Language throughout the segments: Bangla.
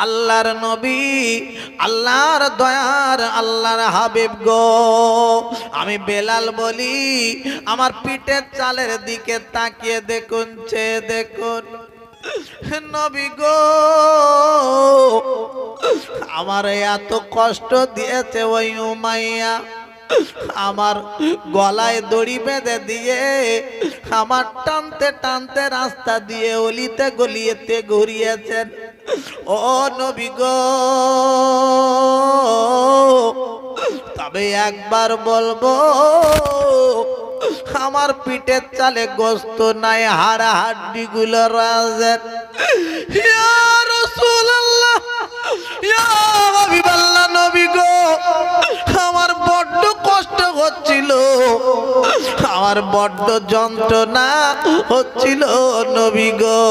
আল্লাহর নবী, আল্লাহর দয়ার, আল্লাহর হাবিব গো, আমি বেলাল বলি, আমার পিঠের চালের দিকে তাকিয়ে দেখুন, চেয়ে দেখুন, নবী গো, আমার এত কষ্ট দিয়েছে ওই উমাইয়া, আমার গলায় দড়ি বেঁধে দিয়ে আমার টানতে টানতে রাস্তা দিয়ে অলিতে গলিয়েতে ঘুরিয়েছেন। ও নবী গো, তবে একবার বলবো, আমার পিঠের চালে গোস্ত নাই, হাড় হাড্ডি গুলো রাজের। ইয়া রাসূলুল্লাহ, ইয়া হাবিবাল্লাহ, নবী গো, আমার বড্ড কষ্ট হচ্ছিল, আমার বড্ড যন্ত্রণা হচ্ছিল নবী গো,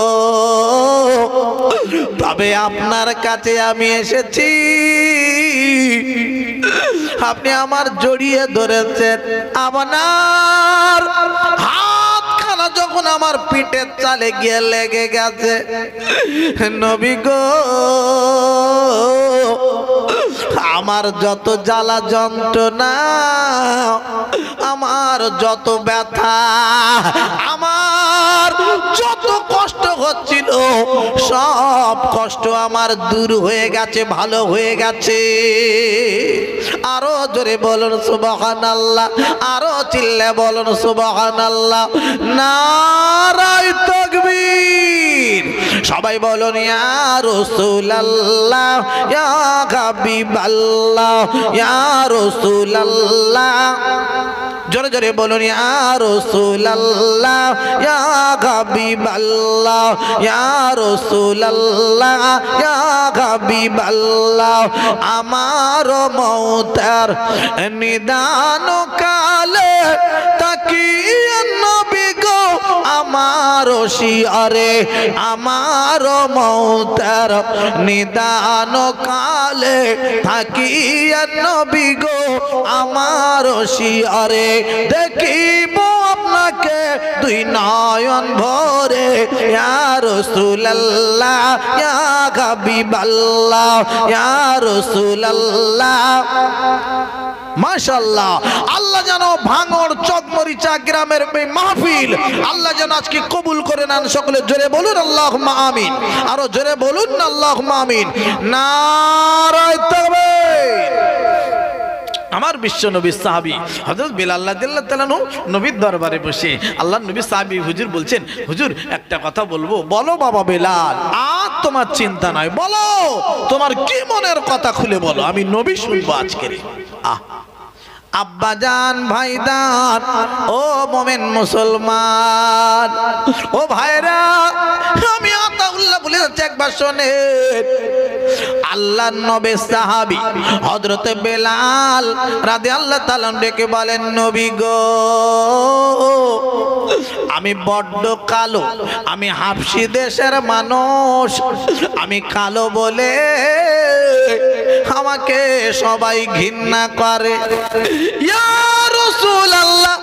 তবে আপনার কাছে আমি এসেছি, আপনি আমার জড়িয়ে ধরেছেন, আপনার হাতখানা যখন আমার পিঠের চালে গিয়ে লেগে গেছে, নবী গো, আমার যত জ্বালা যন্ত্রণা, আমার যত ব্যথা, আমার যত কষ্ট হচ্ছিল, সব কষ্ট আমার দূর হয়ে গেছে, ভালো হয়ে গেছে। আরো জোরে বলুন সুবহানাল্লাহ, আরো চিল্লে বলুন সুবহানাল্লাহ, নারায়ে তাকবীর। সবাই বলুন ইয়া রাসূলুল্লাহ, ইয়া হাবিবাল্লাহ, ইয়া রাসূলুল্লাহ, জোরে জোরে বলুন ইয়া রাসূলুল্লাহ, ইয়া হাবিবাল্লাহ, ইয়া রাসূলুল্লাহ, ইয়া হাবিবাল্লাহ। আমার মওতের নিদান কালে তাকিয়ে নবী গো, আমার শিয়রে, আমার মওতের নিদান কালে তাকিয়ে নবী গো, আমার শিয়রে, দেখিব আপনাকে দুই নয়ন ভরে, ইয়া রাসূলুল্লাহ, ইয়া হাবিবাল্লাহ, ইয়া রাসূলুল্লাহ। মাশাআল্লাহ, আল্লাহ যেন ভাঙড় চকমরিচা গ্রামের এই মাহফিল আল্লাহ যেন আজকে কবুল করে নেন। সকলে জোরে বলুন আল্লাহুম্মা আমিন, আরো জোরে বলুন আল্লাহুম্মা আমিন। নারায়ে তাকবীর। আমার বিশ্ব নবী সাহাবী হযরত বেলাল রাদিয়াল্লাহু তাআলা নবীর দরবারে বসে আল্লাহর নবী সাহাবী হুজুর বলছেন, হুজুর একটা কথা বলবো। বলো বাবা বেলাল, আর তোমার চিন্তা নাই, বলো তোমার কি মনের কথা খুলে বলো, আমি নবী শুনবো আজকে। আব্বাজান, ভাইদান, ও মোমেন মুসলমান, ও ভাইরা, আমি আতাউল্লাহ বলে যাচ্ছি, একবার শোনেন। আল্লাহর নবী সাহাবী হযরত বেলাল রাদিয়াল্লাহু তাআলা ডেকে বলেন, নবী গো, আমি বড্ড কালো, আমি হাবশী দেশের মানুষ, আমি কালো বলে আমাকে সবাই ঘৃণা করে। ইয়া রাসূলুল্লাহ,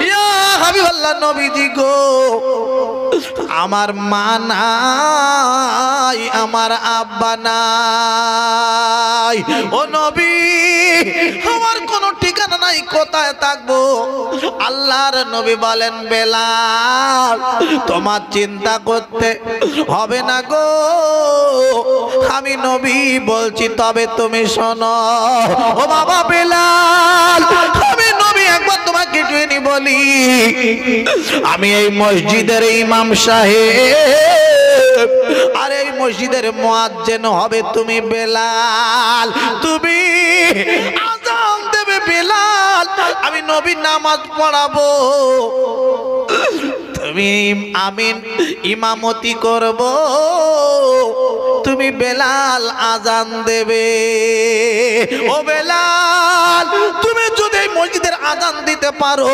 ইয়া হাবিবাল্লাহ, নবীজি গো, আমার মা নাই, আমার আব্বা নাই, ও নবী, আমার কোনো ঠিকানা নাই, কোথায় থাকবো? আল্লাহর নবী বলেন, বেলাল, তোমার চিন্তা করতে হবে না গো, আমি নবী বলছি, তবে তুমি শোনো। ও বাবা বেলাল, আমি নবী একবার তোমাকে জেনে বলি, আমি এই মসজিদের ইমাম সাহেব, আর এই মসজিদের মুয়াজ্জিন হবে তুমি বেলাল, তুমি আযান দেবে বেলাল, আমি নবী নামাজ পড়াবো, তুমি আমিন ইমামতি করব, তুমি বেলাল আযান দেবে। ও বেলাল, তুমি যদি মসজিদের আযান দিতে পারো,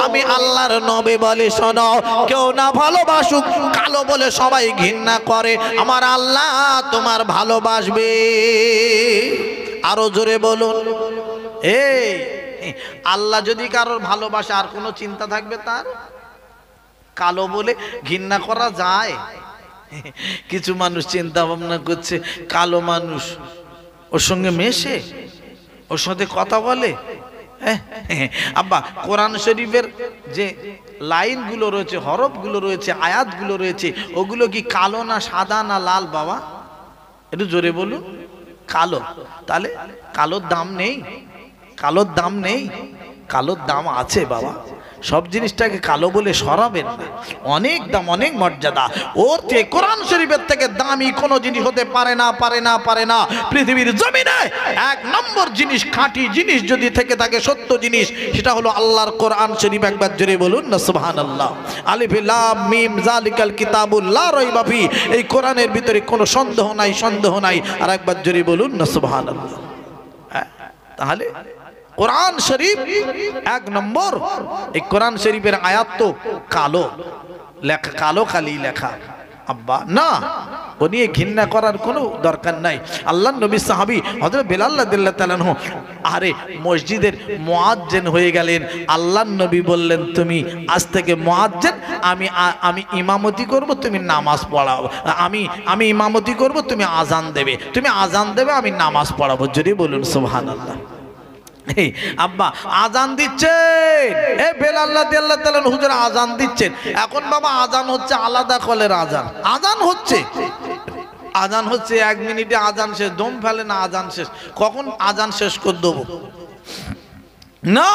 আমি আল্লাহর নবী বলে, শোনো, কেউ না ভালোবাসুক, কালো বলে সবাই ঘৃণা করে, আমার আল্লাহ তোমার ভালোবাসবে। আরো জোরে বলুন। এই আল্লাহ যদি কারোর ভালোবাসে, আর কোনো চিন্তা থাকবে তার? কালো বলে ঘৃণা করা যায়? কিছু মানুষ চিন্তা ভাবনা করছে কালো মানুষ ওর সঙ্গে মেশে, ওর সাথে কথা বলে। আব্বা কোরআন শরীফের যে লাইনগুলো রয়েছে, হরফগুলো রয়েছে, আয়াতগুলো রয়েছে, ওগুলো কি কালো না সাদা না লাল বাবা? একটু জোরে বলুন। কালো। তাহলে কালোর দাম নেই? কালোর দাম নেই? কালোর দাম আছে বাবা। সব জিনিসটাকে কালো বলে সরাবেন না, অনেক দাম, অনেক মর্যাদা। ওর থেকে কোরআন শরীফের থেকে দামি কোনো জিনিস হতে পারে না, পারে না, পারে না। পৃথিবীর জমিনে এক নম্বর জিনিস, খাঁটি জিনিস যদি থেকে থাকে, সত্য জিনিস, সেটা হলো আল্লাহর কোরআন শরীফ। একবার জোরে বলুন না সুবহানাল্লাহ। আলিফ লাম মিম যালিকাল কিতাবুল লা রাইবা ফি, এই কোরআনের ভিতরে কোনো সন্দেহ নাই, সন্দেহ নাই। আর একবার জোরে বলুন না সুবহানাল্লাহ। তাহলে কোরআন শরীফ এক নম্বর। এই কোরআন শরীফের আয়াত তো কালো লেখা, কালো কালি লেখা। আব্বা না, ও নিয়ে ঘৃণা করার কোনো দরকার নাই। আল্লাহ নবী সাহাবী হযরত বেলাল রাদিয়াল্লাহু তাআলা আনহু আরে মসজিদের মুয়াজ্জিন হয়ে গেলেন। আল্লাহ নবী বললেন, তুমি আজ থেকে মুয়াজ্জিন, আমি ইমামতি করব, তুমি নামাজ পড়াও। আমি ইমামতি করব, তুমি আজান দেবে, তুমি আজান দেবে, আমি নামাজ পড়াবো। যদি বলুন সুবহানাল্লাহ। আব্বা আজান দিচ্ছেন, এ বেলাল রাদিয়াল্লাহু তাআলা হুজুর আজান দিচ্ছেন। এখন বাবা আজান হচ্ছে আলাদা কলের আজান, আজান হচ্ছে, আজান হচ্ছে 1 মিনিটে আজান শেষ। দম ফেলে না আজান শেষ, কখন আজান শেষ করে দেবো না,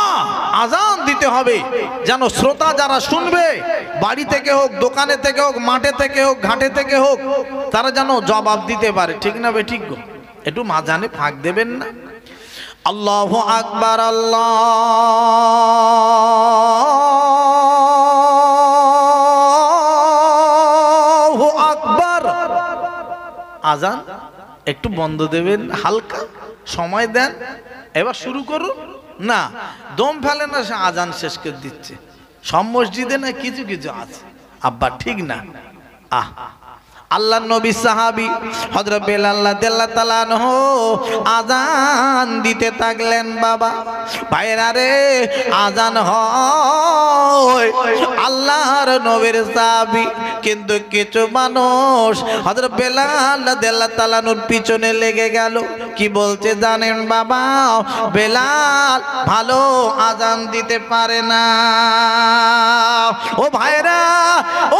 আজান দিতে হবে যেন শ্রোতা যারা শুনবে, বাড়ি থেকে হোক, দোকানে থেকে হোক, মাঠে থেকে হোক, ঘাটে থেকে হোক, তারা যেন জবাব দিতে পারে। ঠিক না বে ঠিক গো? একটু মাঝানে ফাঁক দেবেন না? আল্লাহু আকবার, আল্লাহু আকবার। আজান একটু বন্ধ দেবেন, হালকা সময় দেন, এবার শুরু করুন না। দম ফেলে না, সে আজান শেষ করে দিচ্ছে। সব মসজিদে না, কিছু কিছু আছে আব্বা, ঠিক না? আল্লাহ নবী সাহাবী হযরত বেলাল রাদিয়াল্লাহু তাআলা আনহু আজান দিতে থাকলেন। বাবা ভাইরা রে, আজান হয় আল্লাহর নবীর সাহাবী, কিন্তু কিছু মানুষ হযরত বেলাল রাদিয়াল্লাহু তাআলা আনহুর পিছনে লেগে গেল। কি বলছে জানেন বাবা? বেলাল ভালো আজান দিতে পারে না। ও ভাইরা,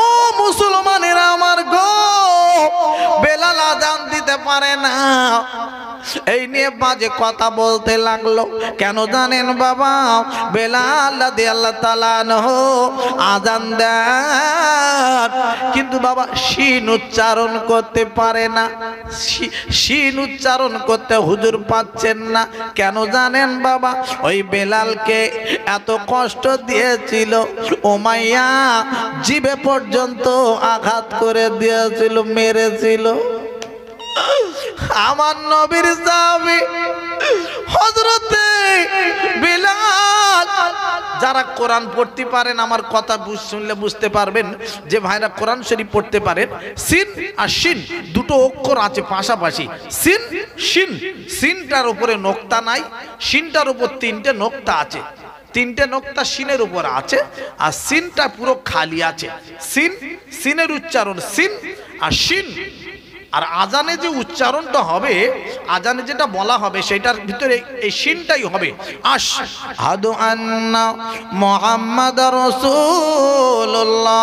ও মুসলমানেরা আমার গো, বেলাল আজান দিতে পারে না। এই নিয়ে বাজে কথা বলতে লাগলো। কেন জানেন বাবা? বেলাল রাদিয়াল্লাহু তাআলা আনহু আজান দেন, কিন্তু বাবা শিন উচ্চারণ করতে পারে না। শিন উচ্চারণ করতে হুজুর পাচ্ছেন না। কেন জানেন বাবা? ওই বেলালকে এত কষ্ট দিয়েছিল উমাইয়া, জিভে পর্যন্ত আঘাত করে দিয়েছিল, মেরেছিল। আমার নবীর সাহাবী হযরতে বেলাল, যারা কোরআন পড়তে পারেন, আমার কথা শুনলে বুঝতে পারবেন যে ভাইরা কোরআন শরীফ পড়তে পারেন। সিন আর শিন দুটো অক্ষর আছে পাশাপাশি, সিন শিন। সিনটার উপরে নোক্তা নাই, শিনটার উপর 3টে নোক্তা আছে। 3টে নোক্তা সিনের উপর আছে, আর সিনটা পুরো খালি আছে। সিন, সিনের উচ্চারণ সিন আর শিন। আর আজানে যে উচ্চারণটা হবে, আজানে যেটা বলা হবে, সেটার ভিতরে এই শিনটাই হবে। আশহাদু আন্না মুহাম্মাদার রাসূলুল্লাহ,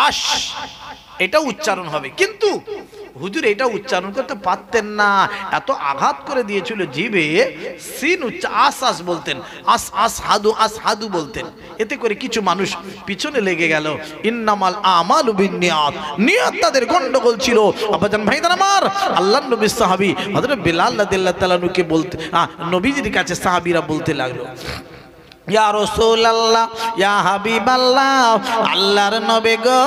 আশ, এটা উচ্চারণ হবে। কিন্তু হুজুর এটা উচ্চারণ করতে পারতেন না, এত আঘাত করে দিয়েছিল জিভে। সিন আস আস বলতেন, আস আস হাদু, আস হাদু বলতেন। এতে করে কিছু মানুষ পিছনে লেগে গেল। ইন্নামাল আমালু বিন্নিয়াত, নিয়ত তাদের গন্ডগোল ছিল। আব্বাজান ভাইদান আমার, আল্লাহর নবী সাহাবী হযরত বেলাল রাদিয়াল্লাহু তাআলা আনহুকে বলতে, নবীজির কাছে সাহাবীরা বলতে লাগলো, ইয়া রাসূলুল্লাহ, ইয়া হাবিবাল্লাহ, আল্লাহর নবী গো,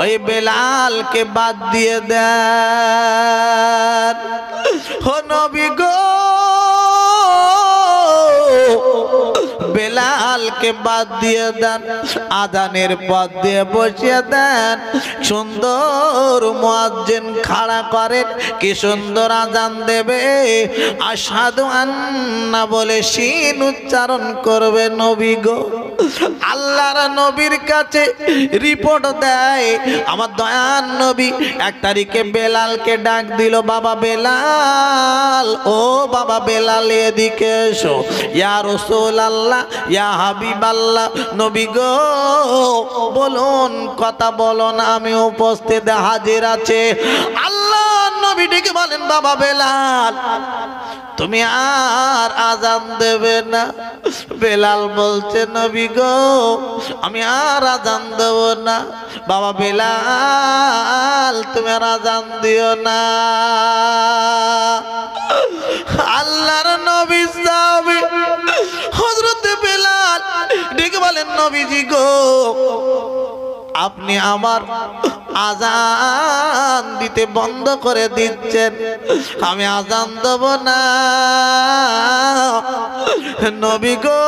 ওই বেলালকে বাদ দিয়ে দেন। ও নবী গো, বেলাল বেলালকে বাদ দিয়ে দেন, আজানের পথ দিয়ে বসিয়ে দেন। সুন্দর মুয়াজ্জিন খাড়া করেন, কি সুন্দর আজান দেবে। আশহাদু আন্না বলে শিন উচ্চারণ করবে নবী গো। আল্লাহর নবীর কাছে রিপোর্ট দেয় আমার দয়ার নবী। 1 তারিখে বেলালকে ডাক দিল, বাবা বেলাল, ও বাবা বেলাল এদিকে এসো। ইয়া রাসূলুল্লাহ, ইয়া হাবিবাল্লাহ, নবী গো বলুন, কথা বলুন, আমি উপস্থিত হাজির আছে। আল্লাহ নবী ডেকে বলেন, বাবা বেলাল তুমি আর আজান দেবে না? বেলাল বলছে, নবী গো আমি আর আজান দেব না। বাবা বেলাল তুমি আর আজান দিও না। আল্লাহর নবী সাহাবী হযরত বেলাল ডেকে বলেন, নবীজি গো আপনি আমার আজান দিতে বন্ধ করে দিচ্ছেন, আমি আজান দেব না। নবী গো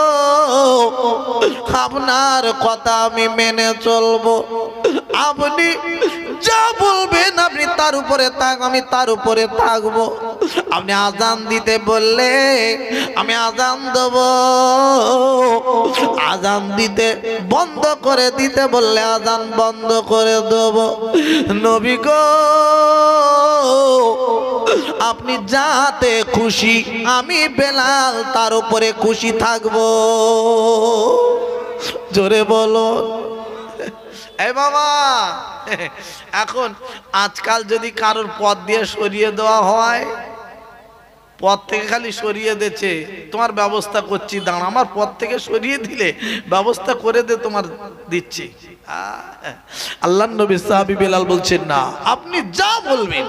আপনার কথা আমি মেনে চলবো, আপনি যা বলবেন আপনি তার উপরে আমি তার উপরে থাকবো। আপনি আজান দিতে বললে আমি আজান দেব, আজান দিতে বন্ধ করে দিতে বললে আজান বন্ধ করে দেব। নবী গো আপনি যাতে খুশি আমি বেলাল তার উপরে খুশি থাকবো। জোরে বলো। এই বাবা এখন আজকাল যদি কারোর পথ দিয়ে সরিয়ে দেওয়া হয়, পথ থেকে খালি সরিয়ে দিচ্ছে, তোমার ব্যবস্থা করছি দাঁড়া, আমার পথ থেকে সরিয়ে দিলে ব্যবস্থা করে দে, তোমার দিচ্ছি। আল্লাহর নবী সাহাবী বেলাল বলছেন, না আপনি যা বলবেন,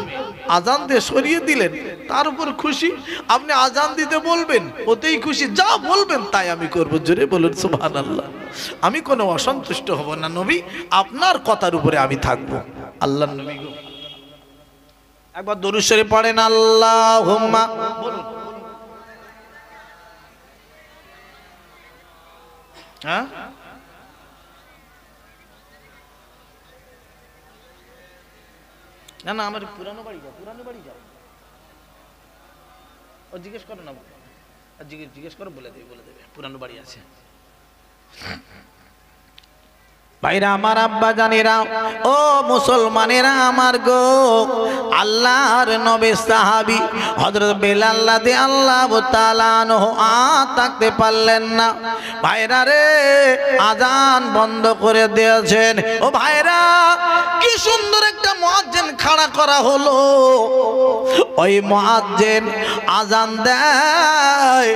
আজান দিয়ে সরিয়ে দিলেন তার উপর খুশি, আপনি আজান দিতে বলবেন ওতেই খুশি, যা বলবেন তাই আমি করব। জোরে বলুন সুবহানাল্লাহ। আমি কোনো অসন্তুষ্ট হব না নবী, আপনার কথার উপরে আমি থাকবো। আল্লাহর নবী গো একবার দরুদ শরীফ পড়েন, আল্লাহুম্মা বলুন। হ্যাঁ না না আমার পুরানো বাড়ি যাও, পুরানো বাড়ি যাও, ও জিজ্ঞেস করো না, জিজ্ঞেস করো, বলে দেবে পুরানো বাড়ি আছে। ভাইরা আমার, আব্বা জানেরা, ও মুসলমানেরা আমার গো, আল্লাহর নবী সাহাবী হযরত বেলাল রাদিয়াল্লাহু তাআলা আনহু থাকতে পারলেন না। ভাইরা রে আজান বন্ধ করে দিয়েছেন। ও ভাইরা কি সুন্দর একটা মুয়াজ্জিন খাড়া করা হলো। ওই মুয়াজ্জিন আজান দেয়,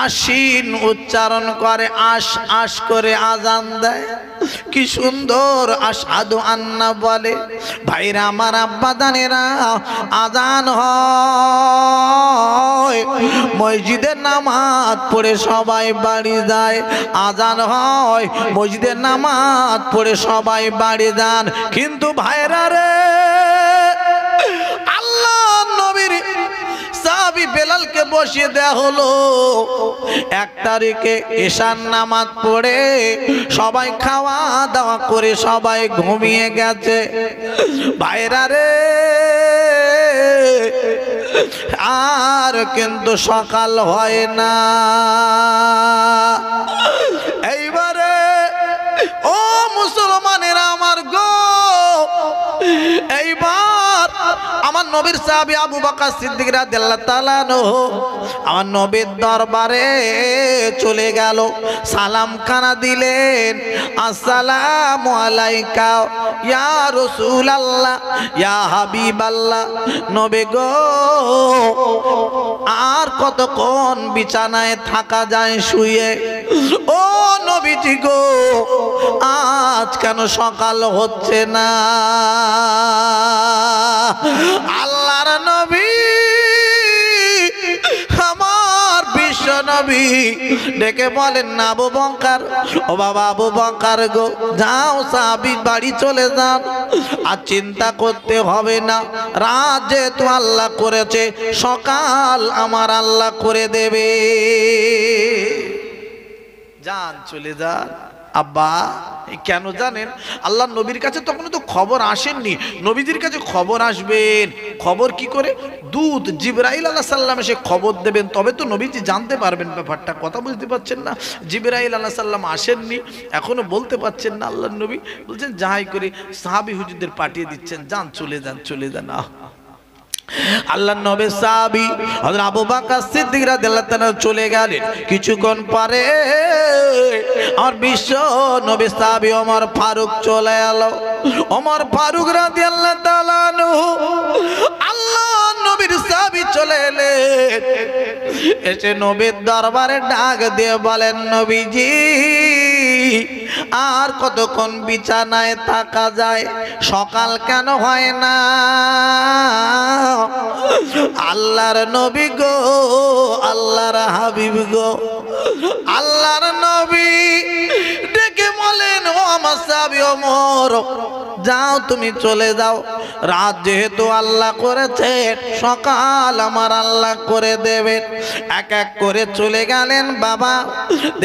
আশিন উচ্চারণ করে, আশ আশ করে আজান দেয়, কি সুন্দর আশহাদু আন্না বলে। ভাইরা আমার, আব্বা জানেরা, আজান হয়, মসজিদে নামাজ পড়ে সবাই বাড়ি যায়। আজান হয়, মসজিদে নামাজ পড়ে সবাই বাড়ি যান। কিন্তু ভাইরা রে আল্লাহ নবীর সাহাবী বেলালকে বসিয়ে দেয়া হলো। 1 তারিখে এশার নামাজ পড়ে সবাই খাওয়া দাওয়া করে সবাই ঘুমিয়ে গেছে। ভাইরা রে আর কিন্তু সকাল হয় না। এইবারে ও মুসলমানেরা আমার গো, এইবার আমার নবীর সাহাবী আবু বকর সিদ্দিক রাদিয়াল্লাহু তাআলা আনহু আমার নবীর দরবারে চলে গেল, সালাম খানা দিলেন, আসসালামু আলাইকা ইয়া রাসূলুল্লাহ ইয়া হাবিবাল্লাহ। নবী গো আর কতক্ষণ বিছানায় থাকা যায় শুয়ে? ও নবীজি গো আজ কেন সকাল হচ্ছে না? আল্লাহর নবী আমার বিশ্ব নবী ডেকে বলেন, না আবু বকর, ও বাবা আবু বকর গো, যাও সাহাবী বাড়ি চলে যান, আর চিন্তা করতে হবে না, রাত যেহেতু আল্লাহ করেছে সকাল আমার আল্লাহ করে দেবে। যান চলে যান। আব্বা কেন জানেন? আল্লাহ নবীর কাছে তখন তো খবর আসেননি, নবীজির কাছে খবর আসবেন। খবর কি করে? দূত জিবরাইল আলাইহিস সালাম এসে খবর দেবেন, তবে তো নবীজি জানতে পারবেন ব্যাপারটা। কথা বুঝতে পারছেন না? জিবরাইল আলাইহিস সালাম আসেননি, এখনো বলতে পারছেন না। আল্লাহ নবী বলছেন যাহাই করে সাহাবী হুজুরদের পাঠিয়ে দিচ্ছেন, যান চলে যান চলে যান। আল্লাহর নবী সাহাবী হযরত আবু বকর সিদ্দিক রাদিয়াল্লাহু তাআলা চলে গেলেন। কিছুক্ষণ পরে আমার বিশ্ব নবী সাহাবী ওমর ফারুক চলে এলো। ওমর ফারুক রাদিয়াল্লাহু তাআলা আনহু আল্লাহর নবীর সাহাবী চলে এলেন, এসে নবীর দরবারে ডাক দিয়ে বলেন, নবীজি আর কতক্ষণ বিছানায় থাকা যায়? সকাল কেন হয় না? আল্লাহর নবী গো, আল্লাহর হাবিব গো, আল্লাহর নবী ডেকে বলেন, ও আমার সাহাবী ওমর, যাও তুমি চলে যাও। রাত যেহেতু আল্লাহ করেছে, সকাল আমার আল্লাহ করে দেবেন। এক এক করে চলে গেলেন বাবা।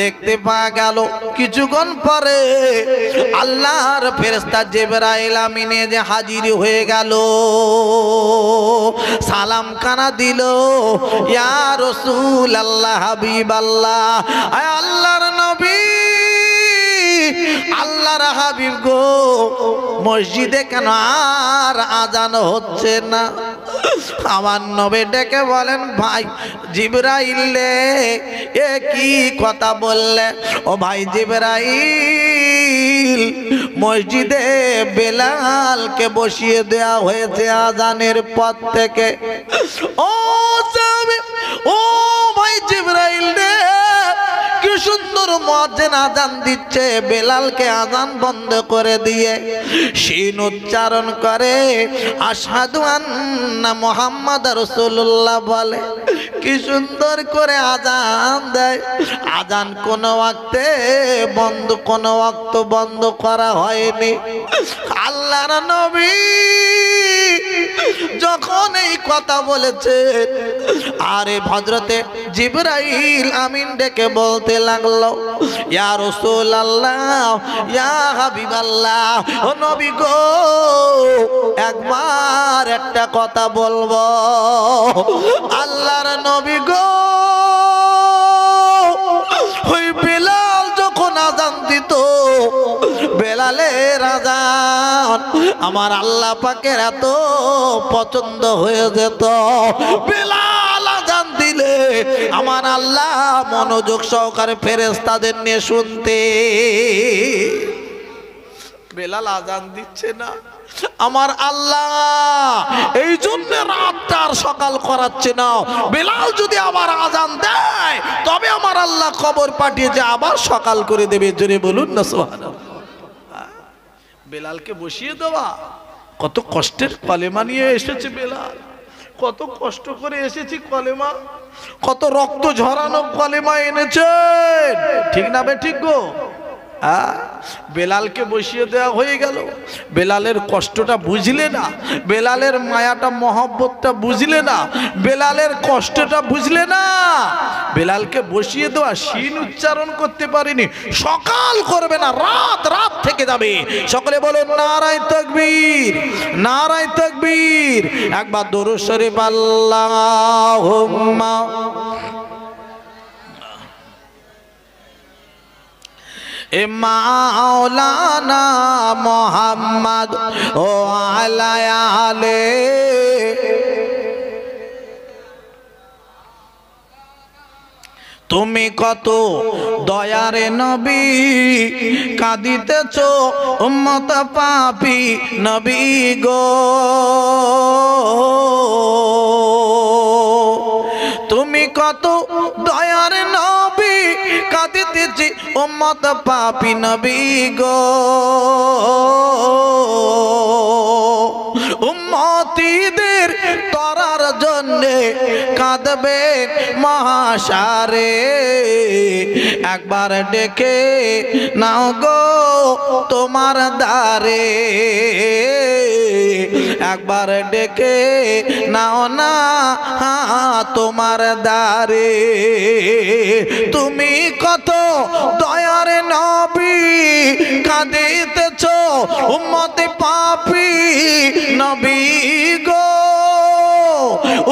দেখতে পাওয়া গেল কিছুক্ষণ পরে আল্লাহর ফেরেশতা জিবরাইল আমিনে যে হাজির হয়ে গেল, সালাম কানা দিল, ইয়া রাসূল আল্লাহ, হাবিব আল্লাহ, আয় আল্লাহর নবী, আল্লাহর হাবিব গো, মসজিদে কেন আর আজান হচ্ছে না? আমার নবী ডেকে বলেন, ভাই জিবরাইল রে, এ কি কথা বললে? ও ভাই জিবরাইল, মসজিদে বেলালকে বসিয়ে দেওয়া হয়েছে আজানের পর থেকে। ও সাহাবী, ও ভাই জিবরাইল রে, কি সুন্দর মুয়াজ্জিন আজান দিচ্ছে, বেলালকে আজান বন্ধ করে দিয়ে শিন উচ্চারণ করে আশহাদু আন্না মুহাম্মাদুর রাসূলুল্লাহ বলে। কি সুন্দর করে আজান দেয়। আজান কোন ওয়াক্তে বন্ধ, কোন ওয়াক্ত বন্ধ করা হয়নি। আল্লাহর নবী যখন এই কথা বলেছেন, আরে হযরতে জিবরাইল আমিন ডেকে বলতে লাগলো, ইয়া রাসূলুল্লাহ, ইয়া হাবিবাল্লাহ, ও নবী গো, একবার একটা কথা বলবো। আল্লাহর নবী গো, ওই বেলাল যখন আজান দিত, বেলালের আজান আমার আল্লাহ পাকের এত পছন্দ হয়ে যেত, বেলাল আজান দিলে আমার আল্লাহ মনোযোগ সহকারে ফেরেশতাদের নিয়ে শুনতে। বেলাল আজান দিচ্ছে না, আমার আল্লাহ এই জন্য রাতটার সকাল করাচ্ছে না। বেলাল যদি আবার আজান দেয়, তবে আমার আল্লাহ খবর পাঠিয়েছে আবার সকাল করে দেবে। জোরে বলুন না সুবহানাল্লাহ। বেলালকে বসিয়ে দেওয়া, কত কষ্টের কলেমা নিয়ে এসেছে বেলাল, কত কষ্ট করে এসেছি কলেমা, কত রক্ত ঝরানো কলেমা এনেছেন, ঠিক না বে ঠিক গো? বেলালকে বসিয়ে দেওয়া হয়ে গেল। বেলালের কষ্টটা বুঝলে না, বেলালের মায়াটা মহব্বতটা বুঝলে না, বেলালের কষ্টটা বুঝলে না। বেলালকে বসিয়ে দেওয়া, শিন উচ্চারণ করতে পারিনি, সকাল করবে না, রাত রাত থেকে যাবে। সকলে বলুন নারায়ে তাকবীর, নারায়ে তাকবীর। একবার দরুদ শরীফ আল্লাহুম্মা মাওলানা মুহাম্মদ ও আলা আলে। তুমি কত দয়ার নবী, কাঁদিতেছ উম্মত পাপী নবী গো। তুমি কত দয়ার নবী, কাঁদিতেছি উম্মত পাপী নবী গো। উম্মতীদের তরার জন্যে কাঁদবে মহাশারে। একবার ডেকে নাও গো তোমার দ্বারে, একবার ডেকে নাও না তোমার দ্বারে। তুমি কত দয়ার নবী কাঁদিতেছ উম্মতে পাপী নবী গো,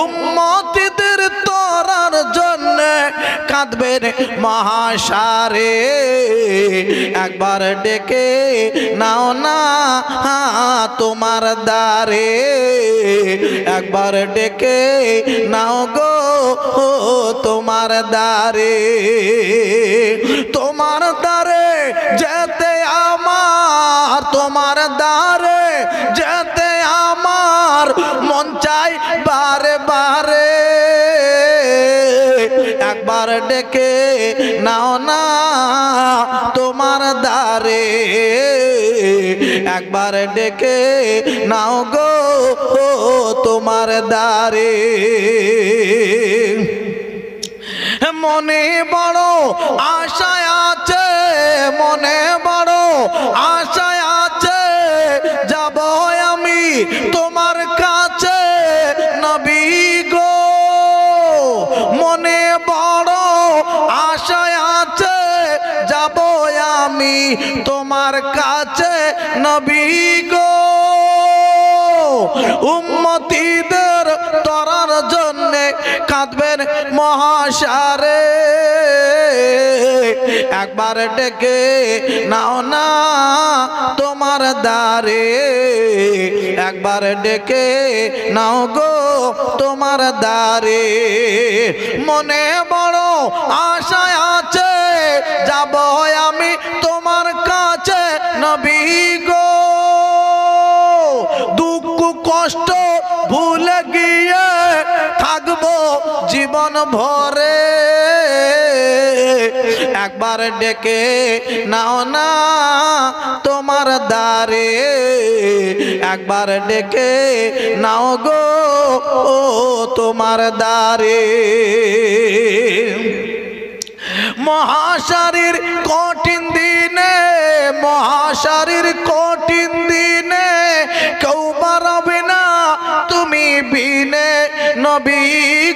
উম্মতিদের তরার জন্য কাঁদবেন মহাসারে। একবার ডেকে নাও না তোমার দ্বারে, একবার ডেকে নাও গো তোমার দ্বারে। তোমার দ্বারে যেতে আমার, তোমার দ্বারে যেতে আমার মন চাই বারে বারে। একবার ডেকে নাও না তোমার দ্বারে, একবার ডেকে নাও গো তোমার দ্বারে। মনে বড় আশায় আছে, মনে বড় আশায় আছে, যাব আমি তোমার কাছে নবী গো। মনে বড় আশায় আছে, যাব আমি তোমার কাছে নবী গো। উম্মতিদের তরার জন্য কাঁদবেন মহাসারে। একবার ডেকে নাও না তোমার দ্বারে, একবার ডেকে নাও গো তোমার দ্বারে। মনে বড় আশায় আছে, যাব আমি তোমার কাছে নবী গো। দুঃখ কষ্ট ভুলে গিয়ে থাকবো জীবন ভরে। একবার ডেকে নাও না তোমার দ্বারে, একবার ডেকে নাও গো তোমার দ্বারে। মহাশারীর কঠিন দিনে, মহাশারীর কঠিন দিনে কেউ পারবে না তুমি বিনে নবী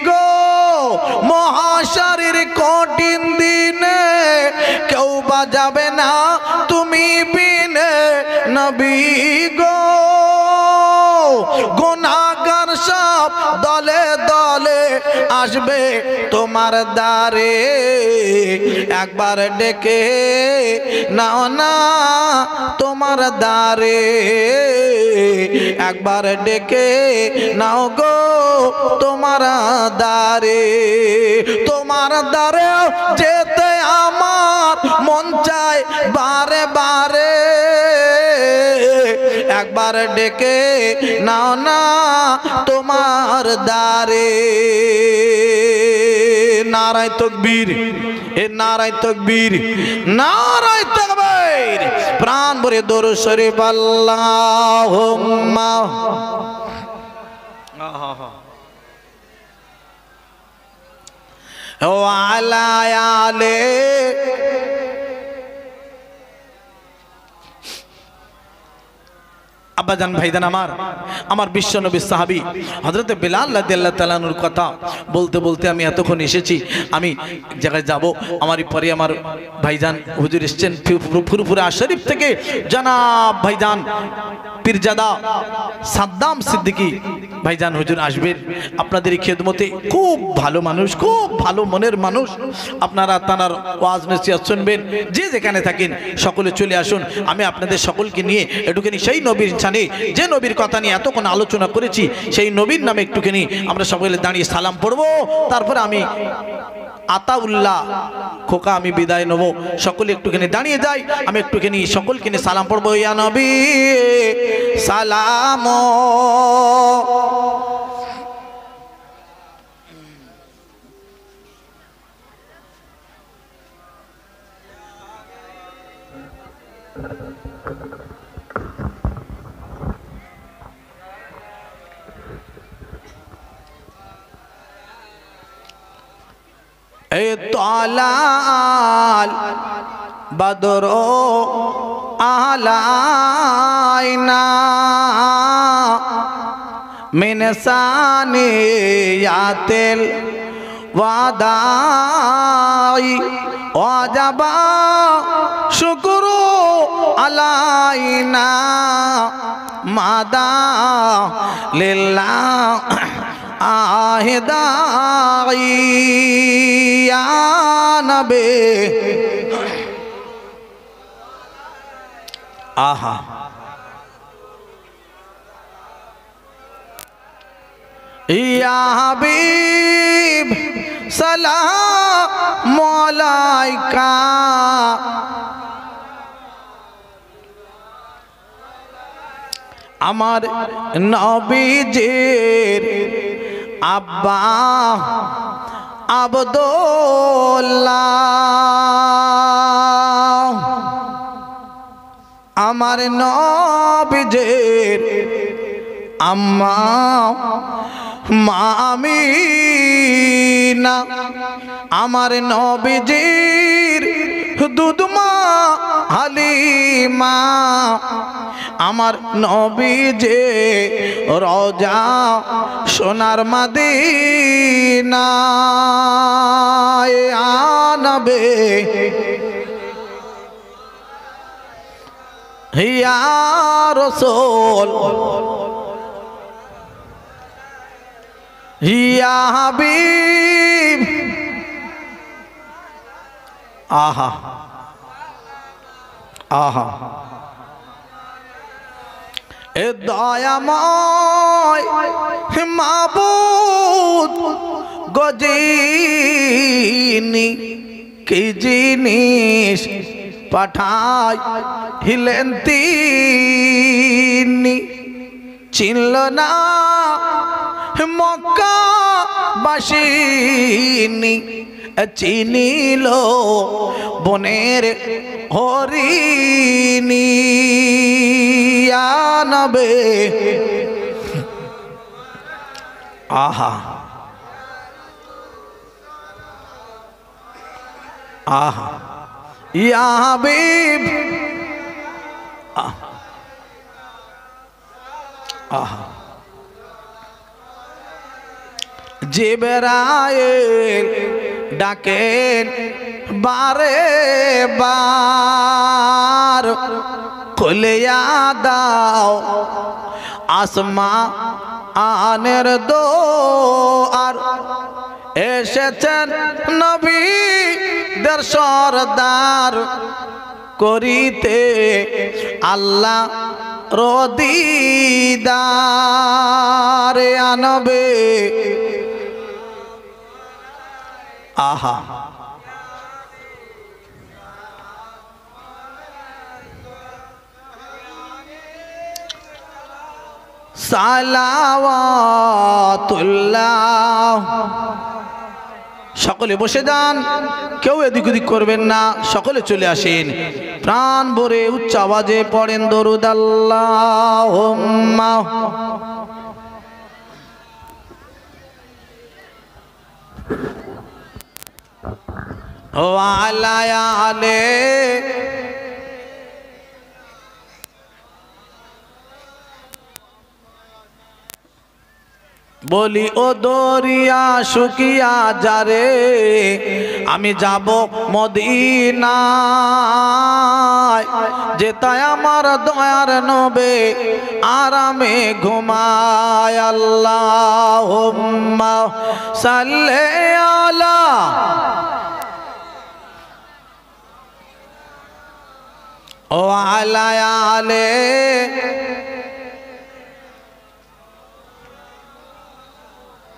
গো। মহাশারীর কঠিন দিনে কেউ বাজাবে না তুমি বিনে নবী গো। গুনাহগার সব দলে দলে আসবে তোমার দ্বারে। একবার ডেকে নাও না তোমার দ্বারে, একবার ডেকে নাও গো তোমার দ্বারে। তোমার দ্বারে যেতে আমার মন চায় বারে বারে। একবার ডেকে নাও না তোমার দ্বারে। নারায়ে তাকবীর, এ নারায়ে তাকবীর, নারায়ে তাকবীর। প্রাণ ভরে দরুদ শরীফ আল্লাহুম্মা ওয়া আলা আলি। আব্বাজান ভাইজান আমার বিশ্ব নবী সাহাবী হযরত বেলাল রাদিয়াল্লাহু তাআলা আনহুর কথা বলতে বলতে আমি এতক্ষণ এসেছি। আমি এক জায়গায় যাব, আমারই পরে আমার ভাইজান হুজুর এসেছেন ফুরফুরা শরীফ থেকে, জনাব ভাইজান পীরজাদা সাদ্দাম সিদ্দিকী ভাইজান হুজুর আসবেন আপনাদের এই খেদমতে। খুব ভালো মানুষ, খুব ভালো মনের মানুষ। আপনারা তার ওয়াজ নসিহত শুনবেন, যে যেখানে থাকেন সকলে চলে আসুন। আমি আপনাদের সকলকে নিয়ে একটুখানি সেই নবীর ছানে, যে নবীর কথা নিয়ে এতক্ষণ আলোচনা করেছি, সেই নবীর নামে একটুখানি আমরা সকলে দাঁড়িয়ে সালাম পড়ব। তারপরে আমি আতাউল্লাহ খোকা আমি বিদায় নেব। সকলে একটুখানি দাঁড়িয়ে যাই, আমি একটুখানি সকলকে নিয়ে সালাম পড়বো। ইয়া নবী সালাম। এ তালাল বদরো আলাইনা মিনসানিয়াতিল ওয়াদাই ওয়াজাবা শুকরু আলাইনা মাদা লিল্লাহ আহিদাই ইয়া নবী আহা ইয়া হাবিব সালাম আলাইকা আমার নবীজির আব্বা আব্দুল্লাহ আমার নবীজির আম্মা মা আমিনা আমার নবীজির দুধমা হালিমা আমার নবীজে রওজা সোনার মদিনা আনবে ইয়া রাসূল ইয়া হাবিব আহা আহা এ দয়াময় মাবুদ গজিনি কি জিনিস পাঠাই হিলেন তিনি চিনল না মক্কা বাসিনী চিনিল বনের হরিণী নবে আহা আহা ইয়া হাবিব আহা জিবরাইল ডাকেন বারে বার খুলিয়া দাও আসমা আনের দোয়ার এসেছেন নবীদের সরদার করিতে আল্লাহ রদিদার আনবে আহা সালাওয়াতুল্লাহ সকলে বসে যান কেউ এদিক ওদিক করবেন না সকলে চলে আসেন প্রাণ ভরে উচ্চ আওয়াজে পড়েন দরুদ আল্লাহুম্মা ওয়া আলা আলে বলি ও দরিয়া শুকিয়া যারে আমি যাব মদিনায় যেতায় আমার দয়ার নবে আরামে ঘুমায় আল্লাহুম্মা সাল্লি আলা ও আলা আলে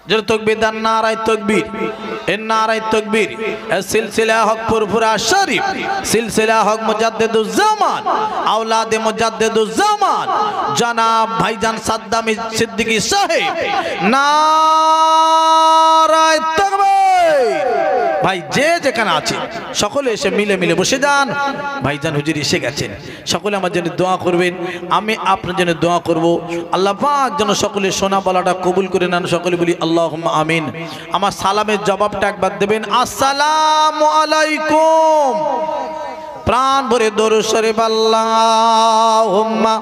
जर तकबीर दान नाराय तकबीर इन नाराय तकबीर सिलसिला हक फुरफुरा शरीफ सिलसिला हक मुजद्दिदुज ज़मान औलाद मुजद्दिदुज ज़मान जनाब भाईजान सद्दामी सिद्दीकी साहेब नाराय तकबीर भाई जे যেখানে আছে সকলে এসে মিলে মিলে বসে যান ভাইজান হুজুর এসে গেছেন সকলে আমার জন্য দোয়া করবেন আমি আপনার জন্য দোয়া করব আল্লাহ পাক যেন সকলে শোনা বলাটা কবুল করে নেন সকলে বলি আল্লাহুম্মা আমিন আমার সালামের জবাবটা একবার দেবেন আসসালামু আলাইকুম প্রাণ ভরে দরুদ শরীফ আল্লাহুম্মা